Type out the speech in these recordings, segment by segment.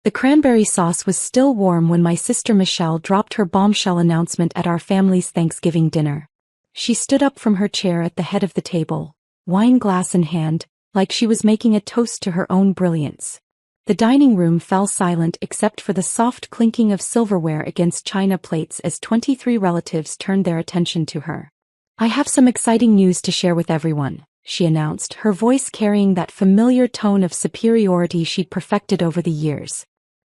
The cranberry sauce was still warm when my sister Michelle dropped her bombshell announcement at our family's Thanksgiving dinner. She stood up from her chair at the head of the table, wine glass in hand, like she was making a toast to her own brilliance. The dining room fell silent except for the soft clinking of silverware against china plates as 23 relatives turned their attention to her. "I have some exciting news to share with everyone," she announced, her voice carrying that familiar tone of superiority she'd perfected over the years.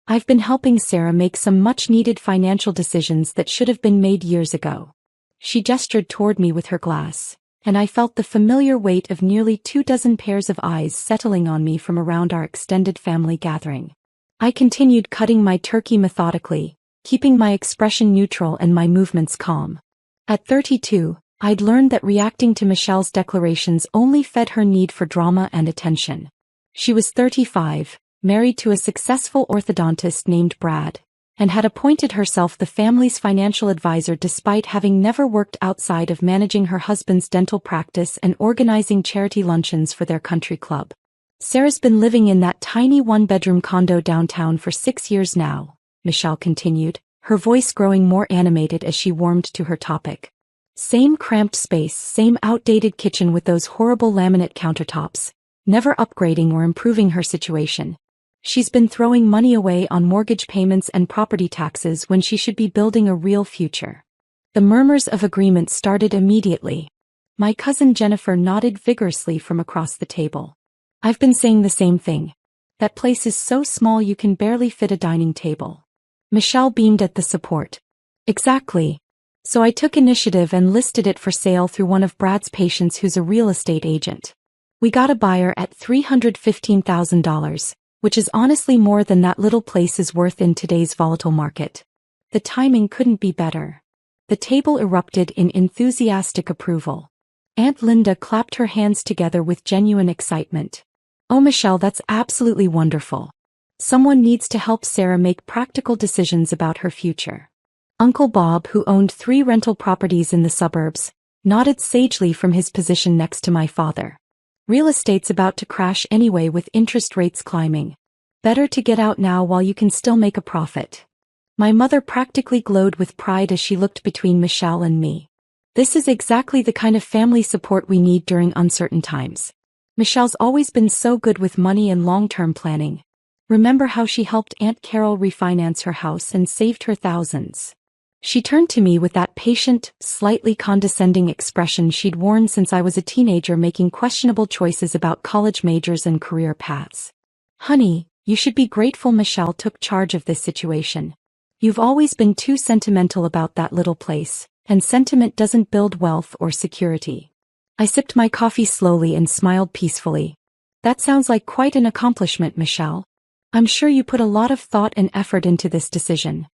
"I've been helping Sarah make some much-needed financial decisions that should have been made years ago." She gestured toward me with her glass, and I felt the familiar weight of nearly 24 pairs of eyes settling on me from around our extended family gathering. I continued cutting my turkey methodically, keeping my expression neutral and my movements calm. At 32, I'd learned that reacting to Michelle's declarations only fed her need for drama and attention. She was 35, married to a successful orthodontist named Brad, and had appointed herself the family's financial advisor despite having never worked outside of managing her husband's dental practice and organizing charity luncheons for their country club. "Sarah's been living in that tiny one-bedroom condo downtown for 6 years now," Michelle continued, her voice growing more animated as she warmed to her topic. "Same cramped space, same outdated kitchen with those horrible laminate countertops, never upgrading or improving her situation. She's been throwing money away on mortgage payments and property taxes when she should be building a real future." The murmurs of agreement started immediately. My cousin Jennifer nodded vigorously from across the table. "I've been saying the same thing. That place is so small you can barely fit a dining table." Michelle beamed at the support. "Exactly. So I took initiative and listed it for sale through one of Brad's patients who's a real estate agent. We got a buyer at $315,000. Which is honestly more than that little place is worth in today's volatile market. The timing couldn't be better." The table erupted in enthusiastic approval. Aunt Linda clapped her hands together with genuine excitement. "Oh Michelle, that's absolutely wonderful. Someone needs to help Sarah make practical decisions about her future." Uncle Bob, who owned 3 rental properties in the suburbs, nodded sagely from his position next to my father. "Real estate's about to crash anyway with interest rates climbing. Better to get out now while you can still make a profit." My mother practically glowed with pride as she looked between Michelle and me. "This is exactly the kind of family support we need during uncertain times. Michelle's always been so good with money and long-term planning. Remember how she helped Aunt Carol refinance her house and saved her thousands?" She turned to me with that patient, slightly condescending expression she'd worn since I was a teenager making questionable choices about college majors and career paths. "Honey, you should be grateful Michelle took charge of this situation. You've always been too sentimental about that little place, and sentiment doesn't build wealth or security." I sipped my coffee slowly and smiled peacefully. "That sounds like quite an accomplishment, Michelle. I'm sure you put a lot of thought and effort into this decision."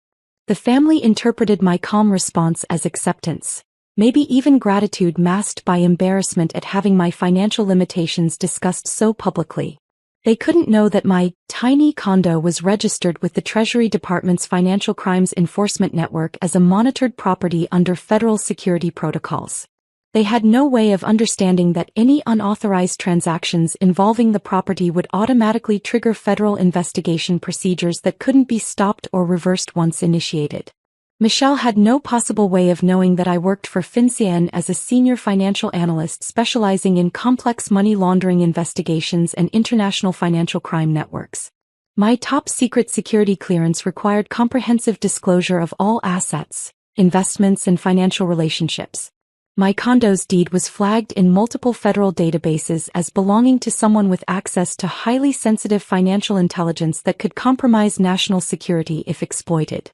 The family interpreted my calm response as acceptance, maybe even gratitude masked by embarrassment at having my financial limitations discussed so publicly. They couldn't know that my tiny condo was registered with the Treasury Department's Financial Crimes Enforcement Network as a monitored property under federal security protocols. They had no way of understanding that any unauthorized transactions involving the property would automatically trigger federal investigation procedures that couldn't be stopped or reversed once initiated. Michelle had no possible way of knowing that I worked for FinCEN as a senior financial analyst specializing in complex money laundering investigations and international financial crime networks. My top-secret security clearance required comprehensive disclosure of all assets, investments and financial relationships. My condo's deed was flagged in multiple federal databases as belonging to someone with access to highly sensitive financial intelligence that could compromise national security if exploited.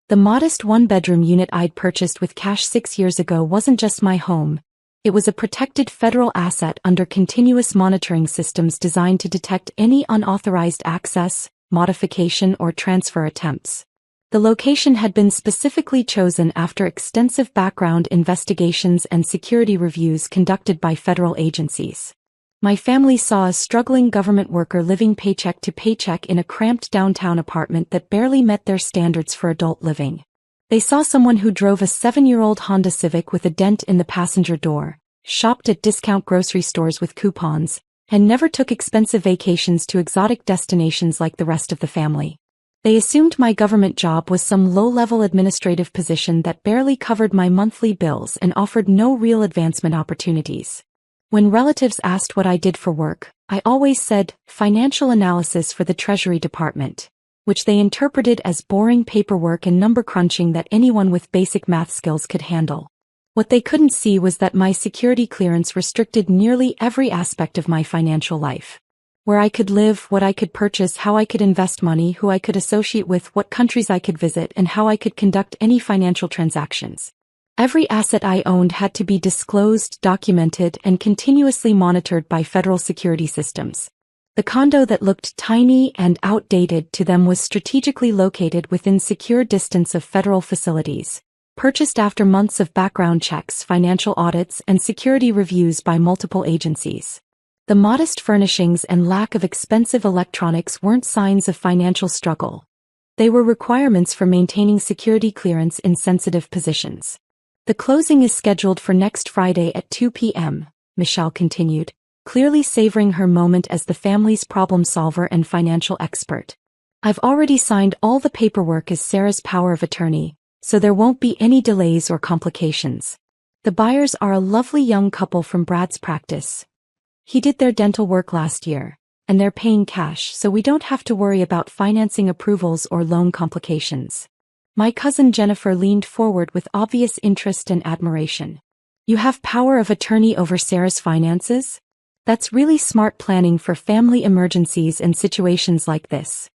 The modest one-bedroom unit I'd purchased with cash 6 years ago wasn't just my home. It was a protected federal asset under continuous monitoring systems designed to detect any unauthorized access, modification or transfer attempts. The location had been specifically chosen after extensive background investigations and security reviews conducted by federal agencies. My family saw a struggling government worker living paycheck to paycheck in a cramped downtown apartment that barely met their standards for adult living. They saw someone who drove a 7-year-old Honda Civic with a dent in the passenger door, shopped at discount grocery stores with coupons, and never took expensive vacations to exotic destinations like the rest of the family. They assumed my government job was some low-level administrative position that barely covered my monthly bills and offered no real advancement opportunities. When relatives asked what I did for work, I always said, financial analysis for the Treasury Department, which they interpreted as boring paperwork and number crunching that anyone with basic math skills could handle. What they couldn't see was that my security clearance restricted nearly every aspect of my financial life. Where I could live, what I could purchase, how I could invest money, who I could associate with, what countries I could visit, and how I could conduct any financial transactions. Every asset I owned had to be disclosed, documented, and continuously monitored by federal security systems. The condo that looked tiny and outdated to them was strategically located within secure distance of federal facilities, purchased after months of background checks, financial audits, and security reviews by multiple agencies. The modest furnishings and lack of expensive electronics weren't signs of financial struggle. They were requirements for maintaining security clearance in sensitive positions. The closing is scheduled for next Friday at 2 p.m., Michelle continued, clearly savoring her moment as the family's problem solver and financial expert. I've already signed all the paperwork as Sarah's power of attorney, so there won't be any delays or complications. The buyers are a lovely young couple from Brad's practice. He did their dental work last year, and they're paying cash, so we don't have to worry about financing approvals or loan complications. My cousin Jennifer leaned forward with obvious interest and admiration. You have power of attorney over Sarah's finances? That's really smart planning for family emergencies and situations like this.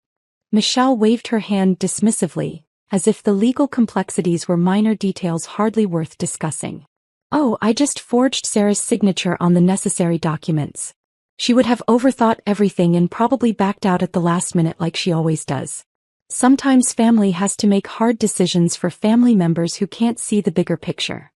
Michelle waved her hand dismissively, as if the legal complexities were minor details hardly worth discussing. Oh, I just forged Sarah's signature on the necessary documents. She would have overthought everything and probably backed out at the last minute like she always does. Sometimes family has to make hard decisions for family members who can't see the bigger picture.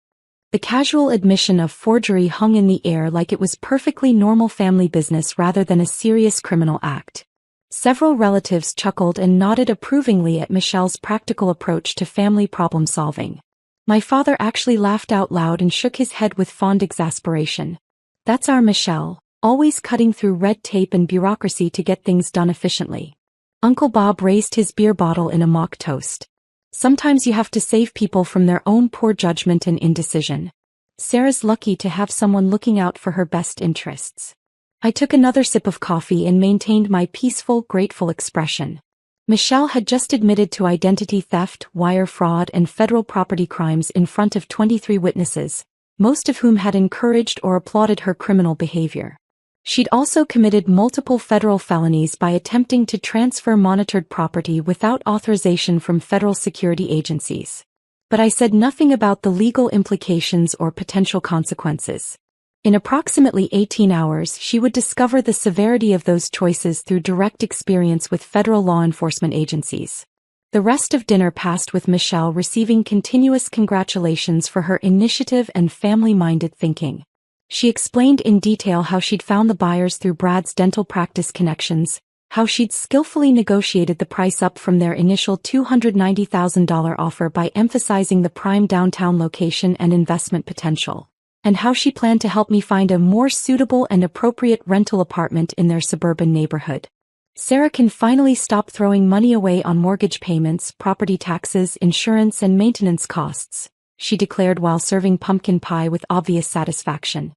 The casual admission of forgery hung in the air like it was perfectly normal family business rather than a serious criminal act. Several relatives chuckled and nodded approvingly at Michelle's practical approach to family problem solving. My father actually laughed out loud and shook his head with fond exasperation. That's our Michelle, always cutting through red tape and bureaucracy to get things done efficiently. Uncle Bob raised his beer bottle in a mock toast. Sometimes you have to save people from their own poor judgment and indecision. Sarah's lucky to have someone looking out for her best interests. I took another sip of coffee and maintained my peaceful, grateful expression. Michelle had just admitted to identity theft, wire fraud, and federal property crimes in front of 23 witnesses, most of whom had encouraged or applauded her criminal behavior. She'd also committed multiple federal felonies by attempting to transfer monitored property without authorization from federal security agencies. But I said nothing about the legal implications or potential consequences. In approximately 18 hours, she would discover the severity of those choices through direct experience with federal law enforcement agencies. The rest of dinner passed with Michelle receiving continuous congratulations for her initiative and family-minded thinking. She explained in detail how she'd found the buyers through Brad's dental practice connections, how she'd skillfully negotiated the price up from their initial $290,000 offer by emphasizing the prime downtown location and investment potential, and how she planned to help me find a more suitable and appropriate rental apartment in their suburban neighborhood. Sarah can finally stop throwing money away on mortgage payments, property taxes, insurance, and maintenance costs, she declared while serving pumpkin pie with obvious satisfaction.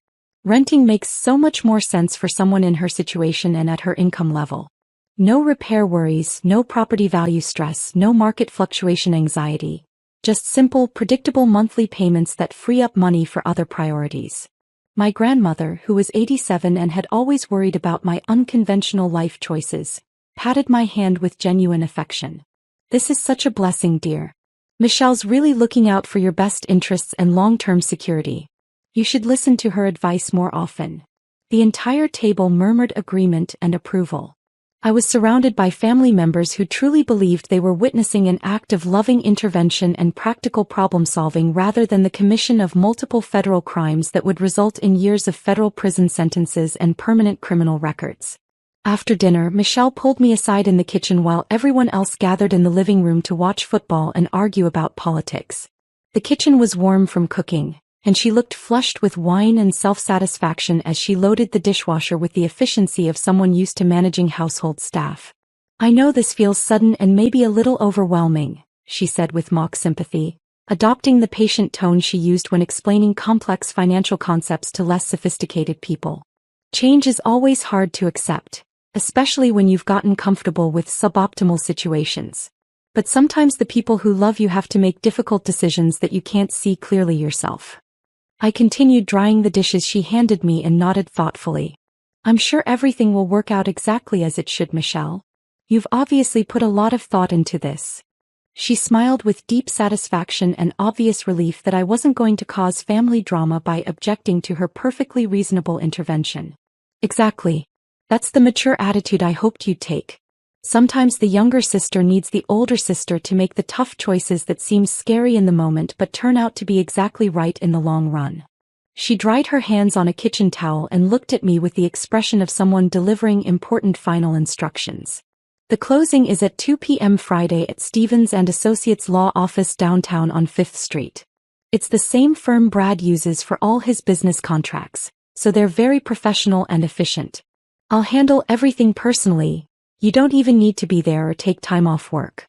Renting makes so much more sense for someone in her situation and at her income level. No repair worries, no property value stress, no market fluctuation anxiety. Just simple, predictable monthly payments that free up money for other priorities. My grandmother, who was 87 and had always worried about my unconventional life choices, patted my hand with genuine affection. This is such a blessing, dear. Michelle's really looking out for your best interests and long-term security. You should listen to her advice more often. The entire table murmured agreement and approval. I was surrounded by family members who truly believed they were witnessing an act of loving intervention and practical problem-solving rather than the commission of multiple federal crimes that would result in years of federal prison sentences and permanent criminal records. After dinner, Michelle pulled me aside in the kitchen while everyone else gathered in the living room to watch football and argue about politics. The kitchen was warm from cooking, and she looked flushed with wine and self-satisfaction as she loaded the dishwasher with the efficiency of someone used to managing household staff. I know this feels sudden and maybe a little overwhelming, she said with mock sympathy, adopting the patient tone she used when explaining complex financial concepts to less sophisticated people. Change is always hard to accept, especially when you've gotten comfortable with suboptimal situations. But sometimes the people who love you have to make difficult decisions that you can't see clearly yourself. I continued drying the dishes she handed me and nodded thoughtfully. I'm sure everything will work out exactly as it should, Michelle. You've obviously put a lot of thought into this. She smiled with deep satisfaction and obvious relief that I wasn't going to cause family drama by objecting to her perfectly reasonable intervention. Exactly. That's the mature attitude I hoped you'd take. Sometimes the younger sister needs the older sister to make the tough choices that seem scary in the moment but turn out to be exactly right in the long run. She dried her hands on a kitchen towel and looked at me with the expression of someone delivering important final instructions. The closing is at 2 p.m. Friday at Stevens & Associates Law Office downtown on 5th Street. It's the same firm Brad uses for all his business contracts, so they're very professional and efficient. I'll handle everything personally. You don't even need to be there or take time off work.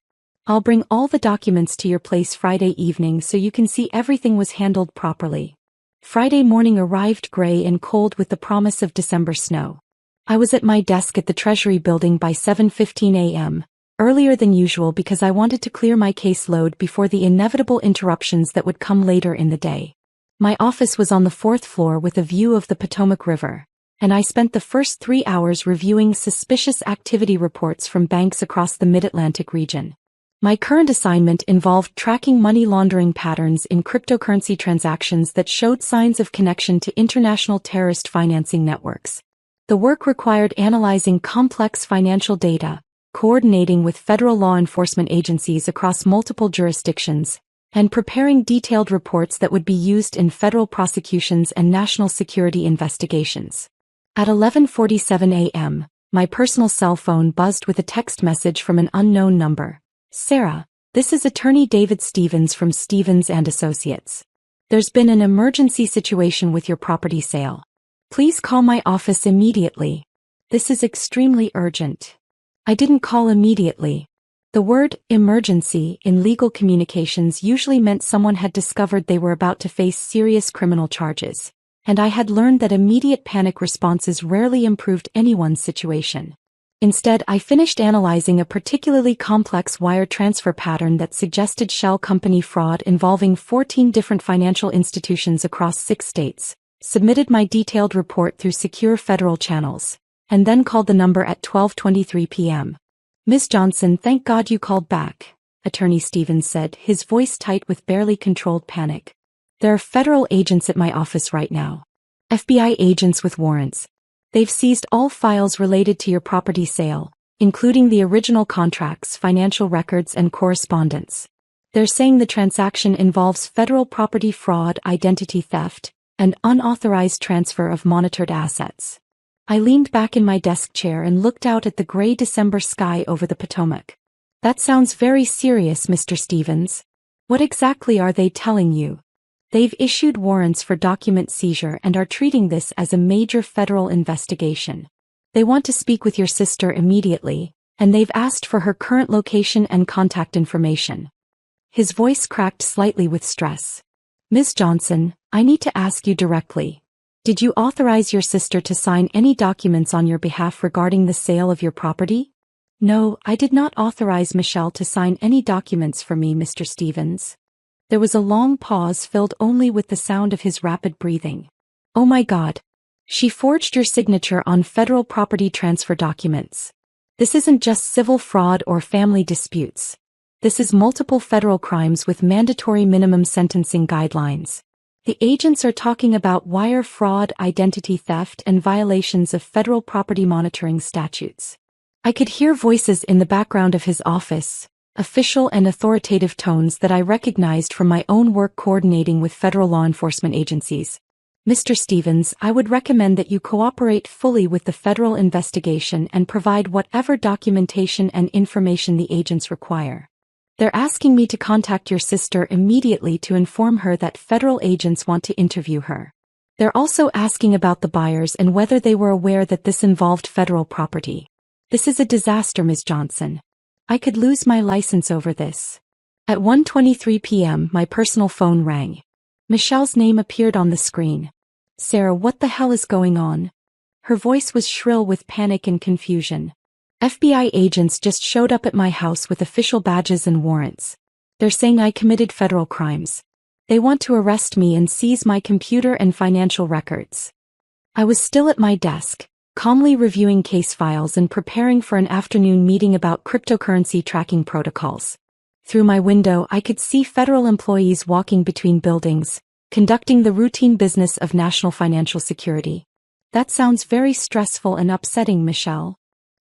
I'll bring all the documents to your place Friday evening so you can see everything was handled properly. Friday morning arrived gray and cold with the promise of December snow. I was at my desk at the Treasury building by 7:15 a.m., earlier than usual because I wanted to clear my caseload before the inevitable interruptions that would come later in the day. My office was on the 4th floor with a view of the Potomac River, and I spent the first 3 hours reviewing suspicious activity reports from banks across the Mid-Atlantic region. My current assignment involved tracking money laundering patterns in cryptocurrency transactions that showed signs of connection to international terrorist financing networks. The work required analyzing complex financial data, coordinating with federal law enforcement agencies across multiple jurisdictions, and preparing detailed reports that would be used in federal prosecutions and national security investigations. At 11:47 a.m., my personal cell phone buzzed with a text message from an unknown number. Sarah, this is Attorney David Stevens from Stevens & Associates. There's been an emergency situation with your property sale. Please call my office immediately. This is extremely urgent. I didn't call immediately. The word emergency in legal communications usually meant someone had discovered they were about to face serious criminal charges, and I had learned that immediate panic responses rarely improved anyone's situation. Instead, I finished analyzing a particularly complex wire transfer pattern that suggested shell company fraud involving 14 different financial institutions across 6 states, submitted my detailed report through secure federal channels, and then called the number at 12:23 p.m. Ms. Johnson, thank God you called back, Attorney Stevens said, his voice tight with barely controlled panic. There are federal agents at my office right now. FBI agents with warrants. They've seized all files related to your property sale, including the original contracts, financial records, and correspondence. They're saying the transaction involves federal property fraud, identity theft, and unauthorized transfer of monitored assets. I leaned back in my desk chair and looked out at the gray December sky over the Potomac. That sounds very serious, Mr. Stevens. What exactly are they telling you? They've issued warrants for document seizure and are treating this as a major federal investigation. They want to speak with your sister immediately, and they've asked for her current location and contact information. His voice cracked slightly with stress. Ms. Johnson, I need to ask you directly. Did you authorize your sister to sign any documents on your behalf regarding the sale of your property? No, I did not authorize Michelle to sign any documents for me, Mr. Stevens. There was a long pause filled only with the sound of his rapid breathing. Oh my God. She forged your signature on federal property transfer documents. This isn't just civil fraud or family disputes. This is multiple federal crimes with mandatory minimum sentencing guidelines. The agents are talking about wire fraud, identity theft, and violations of federal property monitoring statutes. I could hear voices in the background of his office, official and authoritative tones that I recognized from my own work coordinating with federal law enforcement agencies. Mr. Stevens, I would recommend that you cooperate fully with the federal investigation and provide whatever documentation and information the agents require. They're asking me to contact your sister immediately to inform her that federal agents want to interview her. They're also asking about the buyers and whether they were aware that this involved federal property. This is a disaster, Ms. Johnson. I could lose my license over this. At 1:23 p.m., my personal phone rang. Michelle's name appeared on the screen. Sarah, what the hell is going on? Her voice was shrill with panic and confusion. FBI agents just showed up at my house with official badges and warrants. They're saying I committed federal crimes. They want to arrest me and seize my computer and financial records. I was still at my desk, calmly reviewing case files and preparing for an afternoon meeting about cryptocurrency tracking protocols. Through my window, I could see federal employees walking between buildings, conducting the routine business of national financial security. That sounds very stressful and upsetting, Michelle.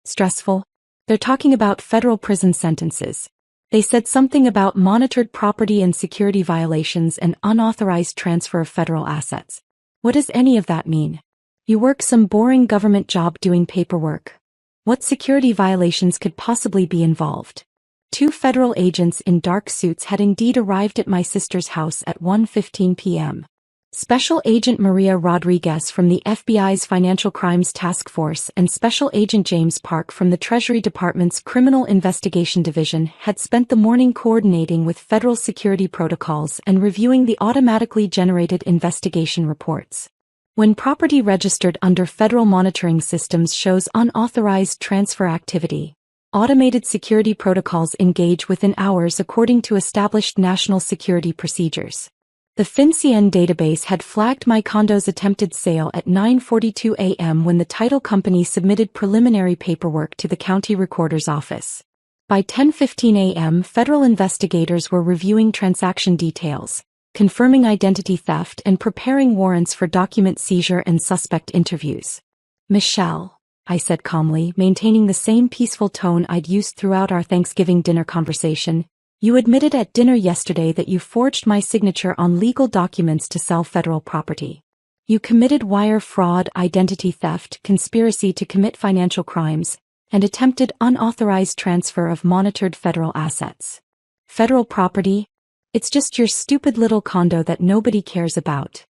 Stressful? They're talking about federal prison sentences. They said something about monitored property and security violations and unauthorized transfer of federal assets. What does any of that mean? You work some boring government job doing paperwork. What security violations could possibly be involved? 2 federal agents in dark suits had indeed arrived at my sister's house at 1:15 p.m. Special Agent Maria Rodriguez from the FBI's Financial Crimes Task Force and Special Agent James Park from the Treasury Department's Criminal Investigation Division had spent the morning coordinating with federal security protocols and reviewing the automatically generated investigation reports. When property registered under federal monitoring systems shows unauthorized transfer activity, automated security protocols engage within hours according to established national security procedures. The FinCEN database had flagged my condo's attempted sale at 9:42 a.m. when the title company submitted preliminary paperwork to the county recorder's office. By 10:15 a.m., federal investigators were reviewing transaction details, confirming identity theft and preparing warrants for document seizure and suspect interviews. Michelle, I said calmly, maintaining the same peaceful tone I'd used throughout our Thanksgiving dinner conversation, you admitted at dinner yesterday that you forged my signature on legal documents to sell federal property. You committed wire fraud, identity theft, conspiracy to commit financial crimes, and attempted unauthorized transfer of monitored federal assets. Federal property? It's just your stupid little condo that nobody cares about.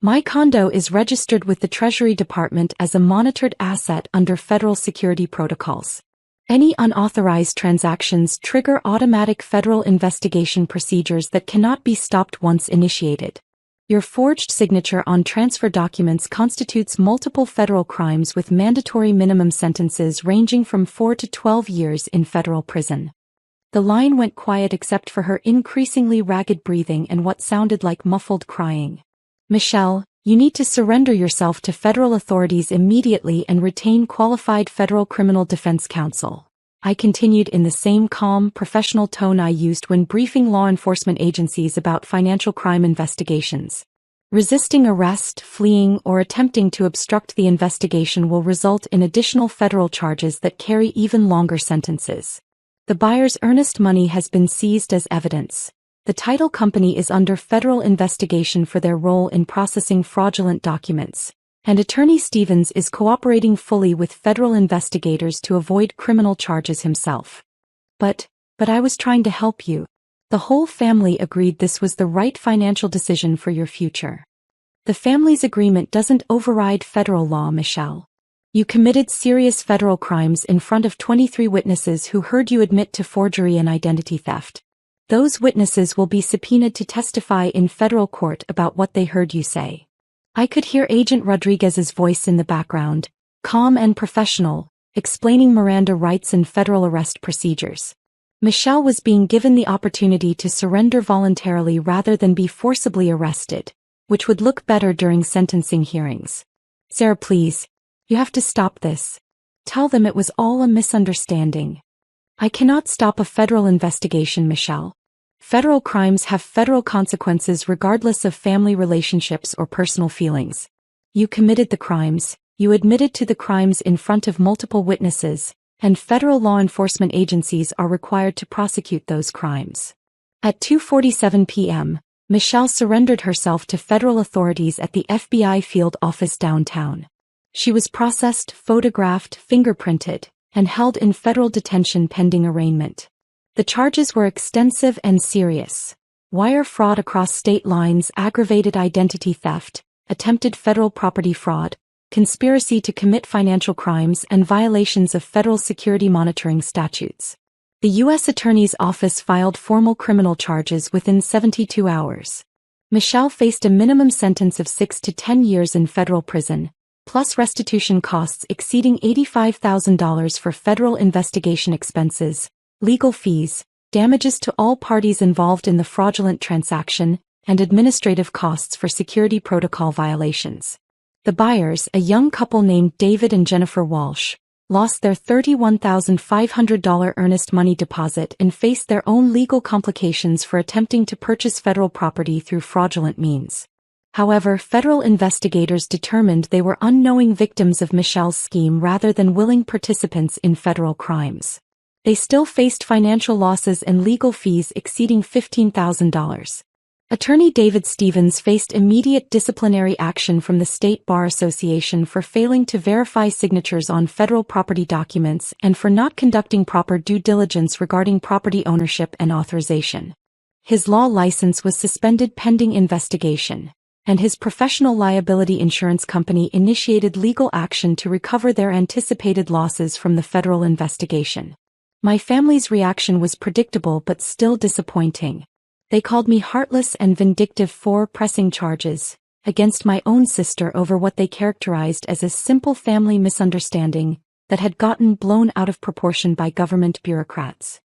My condo is registered with the Treasury Department as a monitored asset under federal security protocols. Any unauthorized transactions trigger automatic federal investigation procedures that cannot be stopped once initiated. Your forged signature on transfer documents constitutes multiple federal crimes with mandatory minimum sentences ranging from 4 to 12 years in federal prison. The line went quiet except for her increasingly ragged breathing and what sounded like muffled crying. Michelle, you need to surrender yourself to federal authorities immediately and retain qualified federal criminal defense counsel. I continued in the same calm, professional tone I used when briefing law enforcement agencies about financial crime investigations. Resisting arrest, fleeing, or attempting to obstruct the investigation will result in additional federal charges that carry even longer sentences. The buyer's earnest money has been seized as evidence. The title company is under federal investigation for their role in processing fraudulent documents, and Attorney Stevens is cooperating fully with federal investigators to avoid criminal charges himself. But I was trying to help you. The whole family agreed this was the right financial decision for your future. The family's agreement doesn't override federal law, Michelle. You committed serious federal crimes in front of 23 witnesses who heard you admit to forgery and identity theft. Those witnesses will be subpoenaed to testify in federal court about what they heard you say. I could hear Agent Rodriguez's voice in the background, calm and professional, explaining Miranda rights and federal arrest procedures. Michelle was being given the opportunity to surrender voluntarily rather than be forcibly arrested, which would look better during sentencing hearings. Sarah, please, you have to stop this. Tell them it was all a misunderstanding. I cannot stop a federal investigation, Michelle. Federal crimes have federal consequences regardless of family relationships or personal feelings. You committed the crimes, you admitted to the crimes in front of multiple witnesses, and federal law enforcement agencies are required to prosecute those crimes. At 2:47 p.m., Michelle surrendered herself to federal authorities at the FBI field office downtown. She was processed, photographed, fingerprinted, and held in federal detention pending arraignment. The charges were extensive and serious: wire fraud across state lines, aggravated identity theft, attempted federal property fraud, conspiracy to commit financial crimes, and violations of federal security monitoring statutes. The U.S. Attorney's Office filed formal criminal charges within 72 hours. Michelle faced a minimum sentence of 6 to 10 years in federal prison, plus restitution costs exceeding $85,000 for federal investigation expenses, legal fees, damages to all parties involved in the fraudulent transaction, and administrative costs for security protocol violations. The buyers, a young couple named David and Jennifer Walsh, lost their $31,500 earnest money deposit and faced their own legal complications for attempting to purchase federal property through fraudulent means. However, federal investigators determined they were unknowing victims of Michelle's scheme rather than willing participants in federal crimes. They still faced financial losses and legal fees exceeding $15,000. Attorney David Stevens faced immediate disciplinary action from the State Bar Association for failing to verify signatures on federal property documents and for not conducting proper due diligence regarding property ownership and authorization. His law license was suspended pending investigation, and his professional liability insurance company initiated legal action to recover their anticipated losses from the federal investigation. My family's reaction was predictable but still disappointing. They called me heartless and vindictive for pressing charges against my own sister over what they characterized as a simple family misunderstanding that had gotten blown out of proportion by government bureaucrats.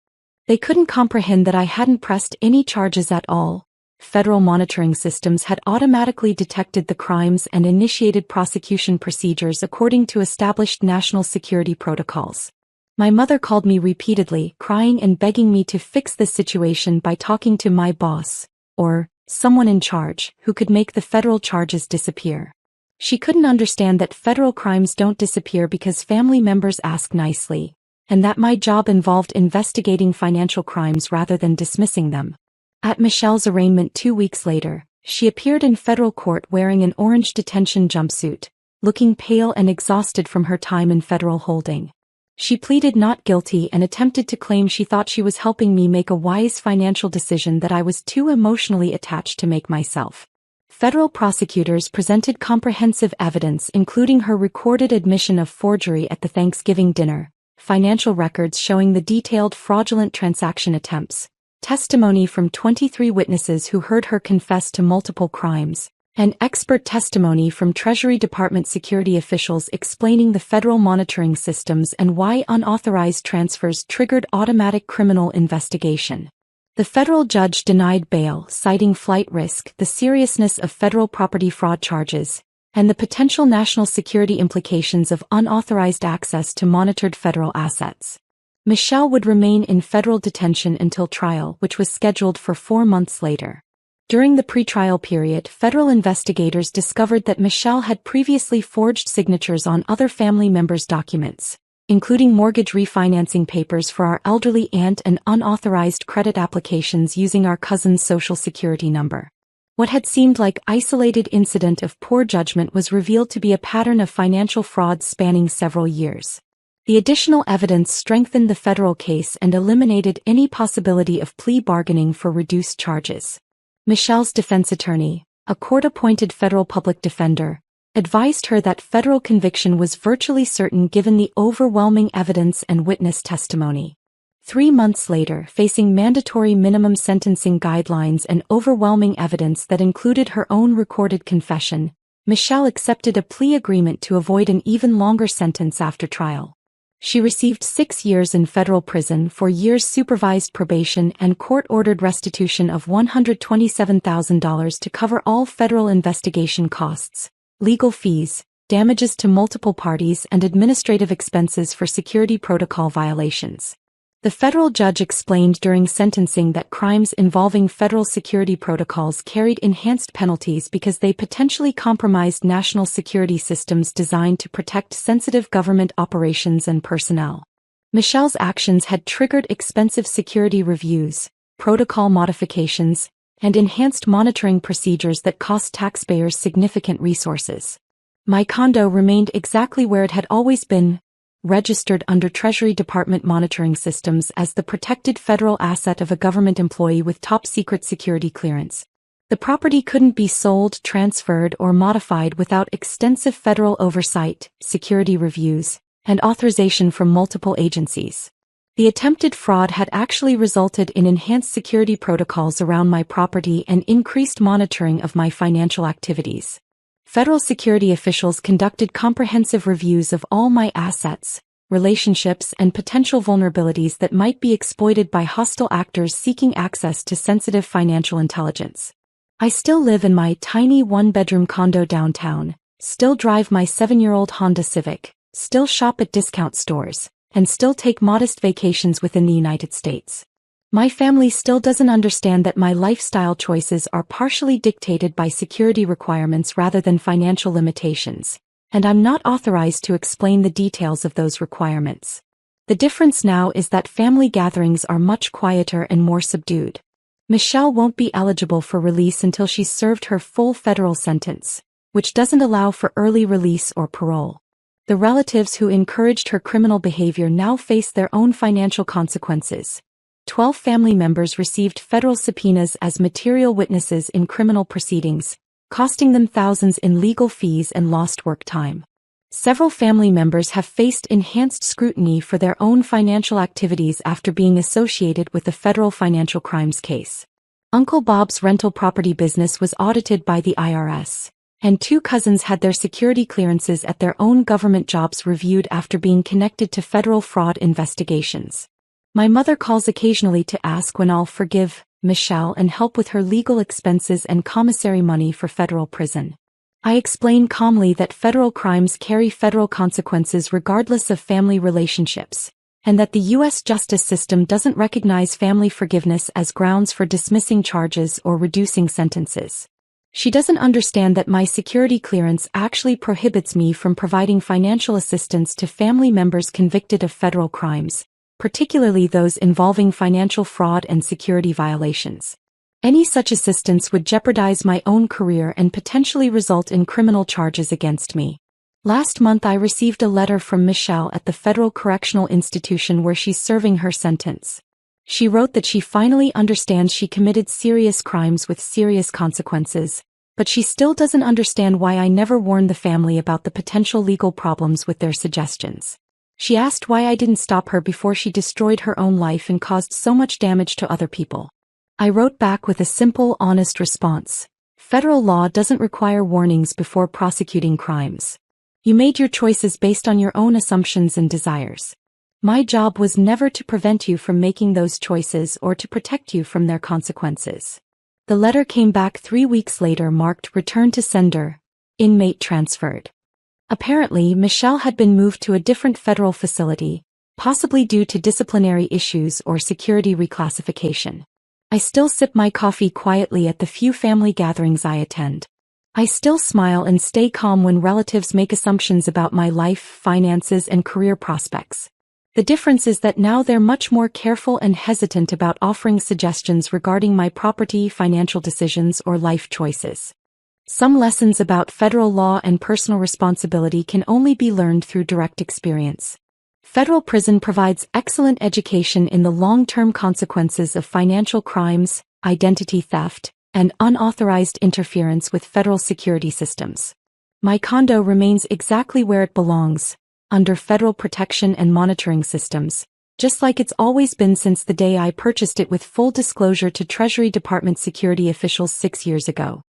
They couldn't comprehend that I hadn't pressed any charges at all. Federal monitoring systems had automatically detected the crimes and initiated prosecution procedures according to established national security protocols. My mother called me repeatedly, crying and begging me to fix the situation by talking to my boss, or someone in charge, who could make the federal charges disappear. She couldn't understand that federal crimes don't disappear because family members ask nicely, and that my job involved investigating financial crimes rather than dismissing them. At Michelle's arraignment 2 weeks later, she appeared in federal court wearing an orange detention jumpsuit, looking pale and exhausted from her time in federal holding. She pleaded not guilty and attempted to claim she thought she was helping me make a wise financial decision that I was too emotionally attached to make myself. Federal prosecutors presented comprehensive evidence including her recorded admission of forgery at the Thanksgiving dinner, financial records showing the detailed fraudulent transaction attempts, testimony from 23 witnesses who heard her confess to multiple crimes, and expert testimony from Treasury Department security officials explaining the federal monitoring systems and why unauthorized transfers triggered automatic criminal investigation. The federal judge denied bail, citing flight risk, the seriousness of federal property fraud charges, and the potential national security implications of unauthorized access to monitored federal assets. Michelle would remain in federal detention until trial, which was scheduled for 4 months later. During the pretrial period, federal investigators discovered that Michelle had previously forged signatures on other family members' documents, including mortgage refinancing papers for our elderly aunt and unauthorized credit applications using our cousin's social security number. What had seemed like an isolated incident of poor judgment was revealed to be a pattern of financial fraud spanning several years. The additional evidence strengthened the federal case and eliminated any possibility of plea bargaining for reduced charges. Michelle's defense attorney, a court-appointed federal public defender, advised her that federal conviction was virtually certain given the overwhelming evidence and witness testimony. 3 months later, facing mandatory minimum sentencing guidelines and overwhelming evidence that included her own recorded confession, Michelle accepted a plea agreement to avoid an even longer sentence after trial. She received 6 years in federal prison, 4 years supervised probation, and court-ordered restitution of $127,000 to cover all federal investigation costs, legal fees, damages to multiple parties, and administrative expenses for security protocol violations. The federal judge explained during sentencing that crimes involving federal security protocols carried enhanced penalties because they potentially compromised national security systems designed to protect sensitive government operations and personnel. Michelle's actions had triggered expensive security reviews, protocol modifications, and enhanced monitoring procedures that cost taxpayers significant resources. My condo remained exactly where it had always been, registered under Treasury Department monitoring systems as the protected federal asset of a government employee with top-secret security clearance. The property couldn't be sold, transferred, or modified without extensive federal oversight, security reviews, and authorization from multiple agencies. The attempted fraud had actually resulted in enhanced security protocols around my property and increased monitoring of my financial activities. Federal security officials conducted comprehensive reviews of all my assets, relationships, and potential vulnerabilities that might be exploited by hostile actors seeking access to sensitive financial intelligence. I still live in my tiny one-bedroom condo downtown, still drive my 7-year-old Honda Civic, still shop at discount stores, and still take modest vacations within the United States. My family still doesn't understand that my lifestyle choices are partially dictated by security requirements rather than financial limitations, and I'm not authorized to explain the details of those requirements. The difference now is that family gatherings are much quieter and more subdued. Michelle won't be eligible for release until she's served her full federal sentence, which doesn't allow for early release or parole. The relatives who encouraged her criminal behavior now face their own financial consequences. 12 family members received federal subpoenas as material witnesses in criminal proceedings, costing them thousands in legal fees and lost work time. Several family members have faced enhanced scrutiny for their own financial activities after being associated with a federal financial crimes case. Uncle Bob's rental property business was audited by the IRS, and 2 cousins had their security clearances at their own government jobs reviewed after being connected to federal fraud investigations. My mother calls occasionally to ask when I'll forgive Michelle and help with her legal expenses and commissary money for federal prison. I explain calmly that federal crimes carry federal consequences regardless of family relationships, and that the U.S. justice system doesn't recognize family forgiveness as grounds for dismissing charges or reducing sentences. She doesn't understand that my security clearance actually prohibits me from providing financial assistance to family members convicted of federal crimes, particularly those involving financial fraud and security violations. Any such assistance would jeopardize my own career and potentially result in criminal charges against me. Last month I received a letter from Michelle at the Federal Correctional Institution where she's serving her sentence. She wrote that she finally understands she committed serious crimes with serious consequences, but she still doesn't understand why I never warned the family about the potential legal problems with their suggestions. She asked why I didn't stop her before she destroyed her own life and caused so much damage to other people. I wrote back with a simple, honest response. Federal law doesn't require warnings before prosecuting crimes. You made your choices based on your own assumptions and desires. My job was never to prevent you from making those choices or to protect you from their consequences. The letter came back 3 weeks later marked return to sender, inmate transferred. Apparently, Michelle had been moved to a different federal facility, possibly due to disciplinary issues or security reclassification. I still sip my coffee quietly at the few family gatherings I attend. I still smile and stay calm when relatives make assumptions about my life, finances, and career prospects. The difference is that now they're much more careful and hesitant about offering suggestions regarding my property, financial decisions, or life choices. Some lessons about federal law and personal responsibility can only be learned through direct experience. Federal prison provides excellent education in the long-term consequences of financial crimes, identity theft, and unauthorized interference with federal security systems. My condo remains exactly where it belongs, under federal protection and monitoring systems, just like it's always been since the day I purchased it with full disclosure to Treasury Department security officials 6 years ago.